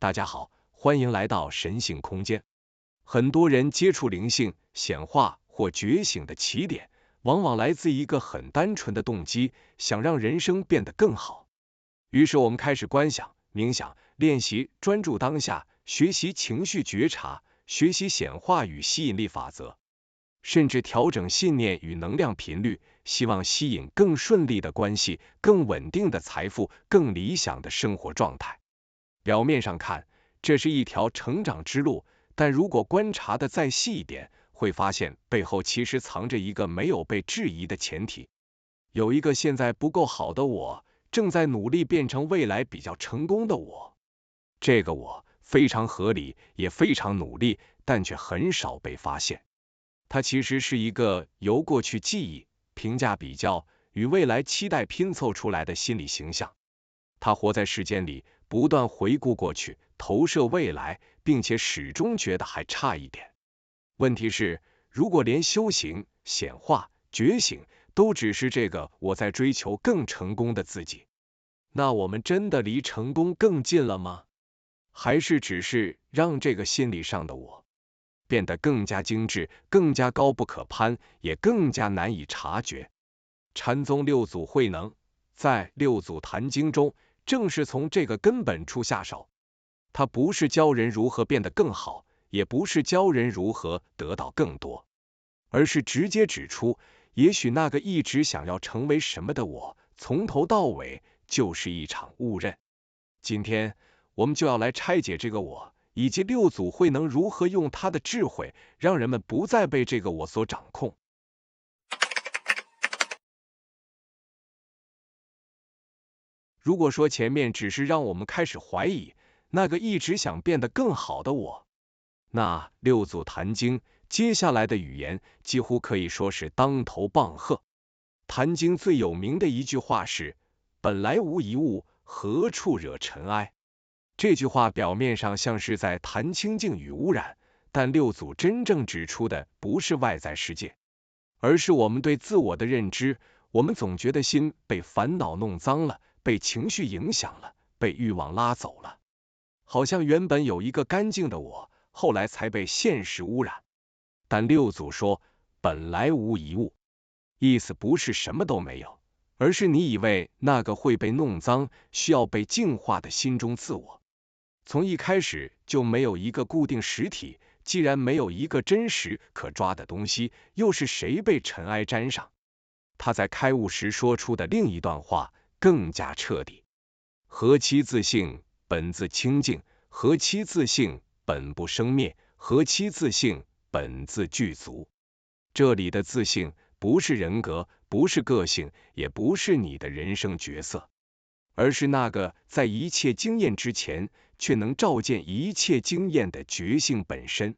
大家好，欢迎来到神性空间。很多人接触灵性、显化或觉醒的起点，往往来自一个很单纯的动机，想让人生变得更好。于是我们开始观想、冥想、练习专注当下，学习情绪觉察，学习显化与吸引力法则，甚至调整信念与能量频率，希望吸引更顺利的关系、更稳定的财富、更理想的生活状态。表面上看，这是一条成长之路，但如果观察的再细一点，会发现背后其实藏着一个没有被质疑的前提：有一个现在不够好的我，正在努力变成未来比较成功的我。这个我非常合理，也非常努力，但却很少被发现。它其实是一个由过去记忆、评价比较与未来期待拼凑出来的心理形象。他活在世间里，不断回顾过去，投射未来，并且始终觉得还差一点。问题是，如果连修行、显化、觉醒都只是这个我在追求更成功的自己，那我们真的离成功更近了吗？还是只是让这个心理上的我变得更加精致、更加高不可攀，也更加难以察觉？禅宗六祖慧能在《六祖坛经》中正是从这个根本处下手。他不是教人如何变得更好，也不是教人如何得到更多，而是直接指出，也许那个一直想要成为什么的我，从头到尾就是一场误认。今天我们就要来拆解这个我，以及六祖慧能如何用他的智慧，让人们不再被这个我所掌控。如果说前面只是让我们开始怀疑那个一直想变得更好的我，那六祖坛经接下来的语言几乎可以说是当头棒喝。坛经最有名的一句话是：本来无一物，何处惹尘埃。这句话表面上像是在谈清净与污染，但六祖真正指出的不是外在世界，而是我们对自我的认知。我们总觉得心被烦恼弄脏了，被情绪影响了，被欲望拉走了，好像原本有一个干净的我，后来才被现实污染。但六祖说本来无一物，意思不是什么都没有，而是你以为那个会被弄脏、需要被净化的心中自我，从一开始就没有一个固定实体。既然没有一个真实可抓的东西，又是谁被尘埃沾上？他在开悟时说出的另一段话更加彻底：何其自性，本自清净；何其自性，本不生灭；何其自性，本自具足。这里的自性不是人格，不是个性，也不是你的人生角色，而是那个在一切经验之前却能照见一切经验的觉性本身。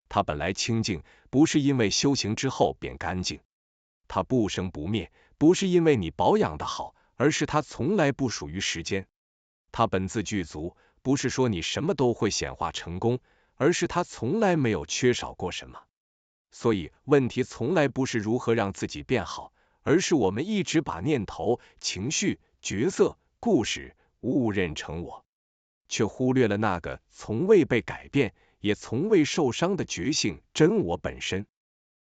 它本来清净，不是因为修行之后变干净；它不生不灭，不是因为你保养的好，而是它从来不属于时间；它本自具足，不是说你什么都会显化成功，而是它从来没有缺少过什么。所以问题从来不是如何让自己变好，而是我们一直把念头、情绪、角色、故事误认成我，却忽略了那个从未被改变也从未受伤的觉性真我本身。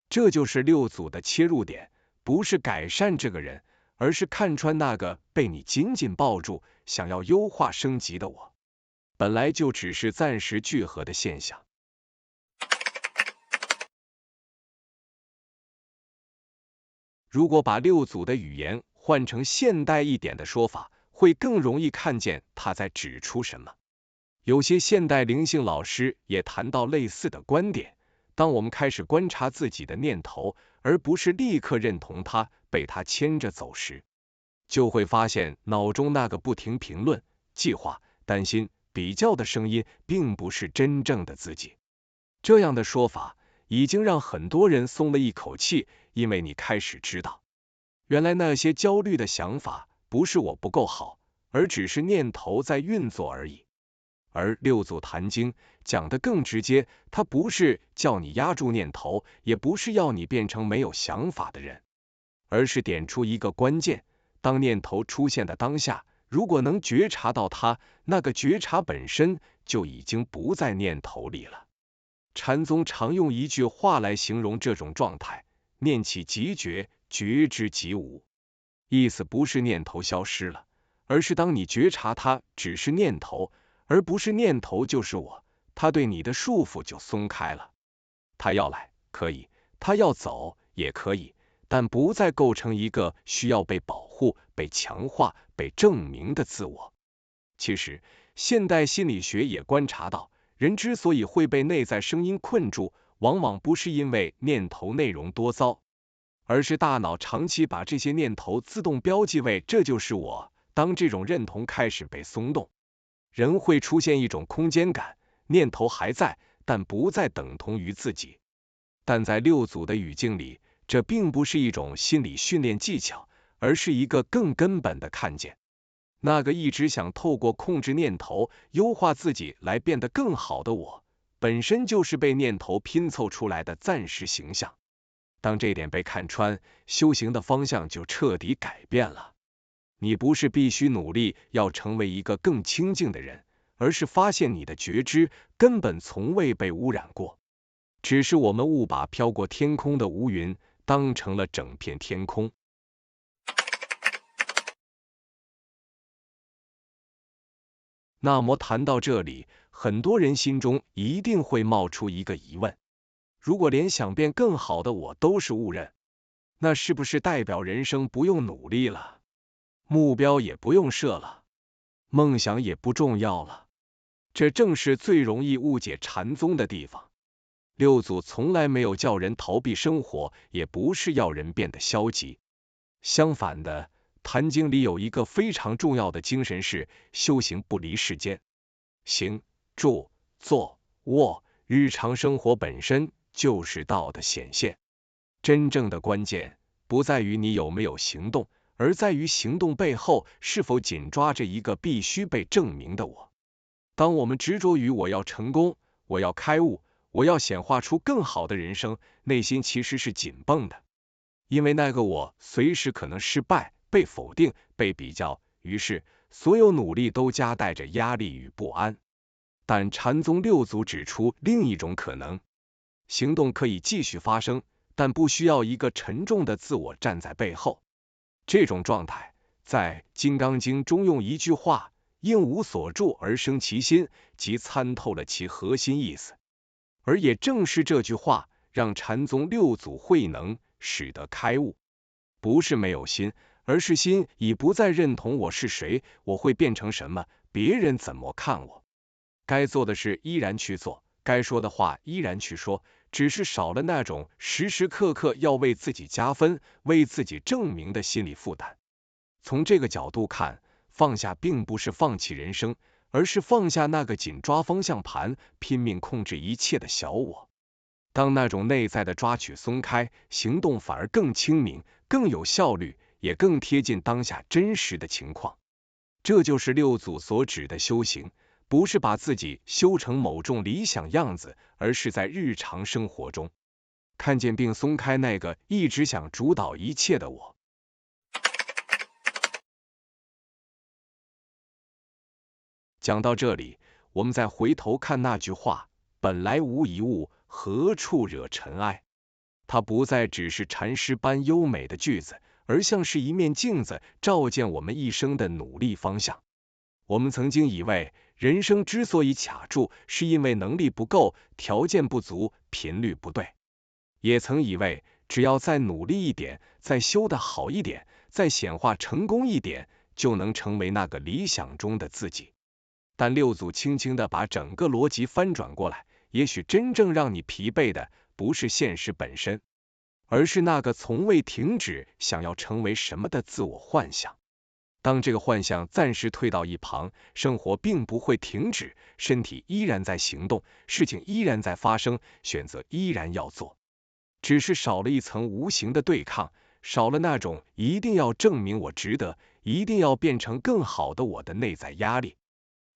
这就是六祖的切入点，不是改善这个人，而是看穿那个被你紧紧抱住想要优化升级的我，本来就只是暂时聚合的现象。如果把六祖的语言换成现代一点的说法，会更容易看见他在指出什么。有些现代灵性老师也谈到类似的观点：当我们开始观察自己的念头，而不是立刻认同它，被它牵着走时，就会发现脑中那个不停评论、计划、担心、比较的声音，并不是真正的自己。这样的说法已经让很多人松了一口气，因为你开始知道，原来那些焦虑的想法不是我不够好，而只是念头在运作而已。而六祖坛经讲得更直接，它不是叫你压住念头，也不是要你变成没有想法的人，而是点出一个关键：当念头出现的当下，如果能觉察到它，那个觉察本身就已经不在念头里了。禅宗常用一句话来形容这种状态：念起即觉，觉之即无。意思不是念头消失了，而是当你觉察它只是念头，而不是念头就是我，它对你的束缚就松开了。它要来可以，它要走也可以，但不再构成一个需要被保护、被强化、被证明的自我。其实，现代心理学也观察到，人之所以会被内在声音困住，往往不是因为念头内容多糟，而是大脑长期把这些念头自动标记为这就是我。当这种认同开始被松动，人会出现一种空间感，念头还在，但不再等同于自己。但在六祖的语境里，这并不是一种心理训练技巧，而是一个更根本的看见。那个一直想透过控制念头、优化自己来变得更好的我，本身就是被念头拼凑出来的暂时形象。当这点被看穿，修行的方向就彻底改变了。你不是必须努力要成为一个更清净的人，而是发现你的觉知根本从未被污染过。只是我们误把飘过天空的乌云当成了整片天空。那么谈到这里，很多人心中一定会冒出一个疑问：如果连想变更好的我都是误认，那是不是代表人生不用努力了，目标也不用设了，梦想也不重要了？这正是最容易误解禅宗的地方。六祖从来没有叫人逃避生活，也不是要人变得消极。相反的，坛经里有一个非常重要的精神是修行不离世间。行、住、坐、卧，日常生活本身就是道的显现。真正的关键不在于你有没有行动，而在于行动背后是否紧抓着一个必须被证明的我。当我们执着于我要成功，我要开悟，我要显化出更好的人生，内心其实是紧绷的，因为那个我随时可能失败、被否定、被比较，于是所有努力都夹带着压力与不安。但禅宗六祖指出另一种可能，行动可以继续发生，但不需要一个沉重的自我站在背后。这种状态在《金刚经》中用一句话应无所住而生其心，即参透了其核心意思。而也正是这句话让禅宗六祖慧能使得开悟，不是没有心，而是心已不再认同我是谁，我会变成什么，别人怎么看我。该做的事依然去做，该说的话依然去说，只是少了那种时时刻刻要为自己加分、为自己证明的心理负担。从这个角度看，放下并不是放弃人生，而是放下那个紧抓方向盘、拼命控制一切的小我。当那种内在的抓取松开，行动反而更清明、更有效率，也更贴近当下真实的情况。这就是六祖所指的修行，不是把自己修成某种理想样子，而是在日常生活中看见并松开那个一直想主导一切的我。讲到这里，我们再回头看那句话：本来无一物，何处惹尘埃。它不再只是禅师般优美的句子，而像是一面镜子，照见我们一生的努力方向。我们曾经以为人生之所以卡住，是因为能力不够、条件不足、频率不对。也曾以为只要再努力一点，再修得好一点，再显化成功一点，就能成为那个理想中的自己。但六祖轻轻地把整个逻辑翻转过来，也许真正让你疲惫的不是现实本身，而是那个从未停止想要成为什么的自我幻想。当这个幻象暂时退到一旁，生活并不会停止，身体依然在行动，事情依然在发生，选择依然要做，只是少了一层无形的对抗，少了那种一定要证明我值得，一定要变成更好的我的内在压力。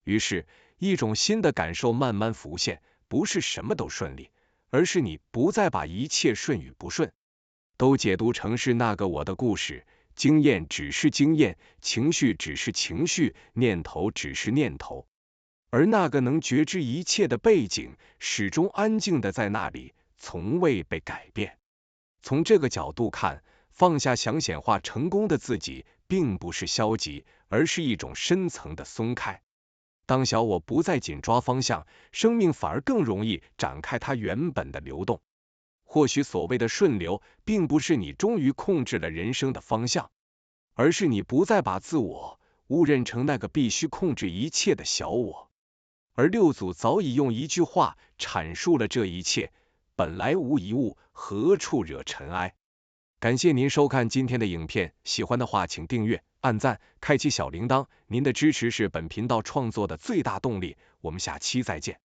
于是，一种新的感受慢慢浮现，不是什么都顺利，而是你不再把一切顺与不顺都解读成是那个我的故事，经验只是经验，情绪只是情绪，念头只是念头。而那个能觉知一切的背景，始终安静的在那里，从未被改变。从这个角度看，放下想显化成功的自己，并不是消极，而是一种深层的松开。当小我不再紧抓方向，生命反而更容易展开它原本的流动。或许所谓的顺流，并不是你终于控制了人生的方向，而是你不再把自我误认成那个必须控制一切的小我。而六祖早已用一句话阐述了这一切：本来无一物，何处惹尘埃。感谢您收看今天的影片，喜欢的话请订阅、按赞、开启小铃铛，您的支持是本频道创作的最大动力。我们下期再见。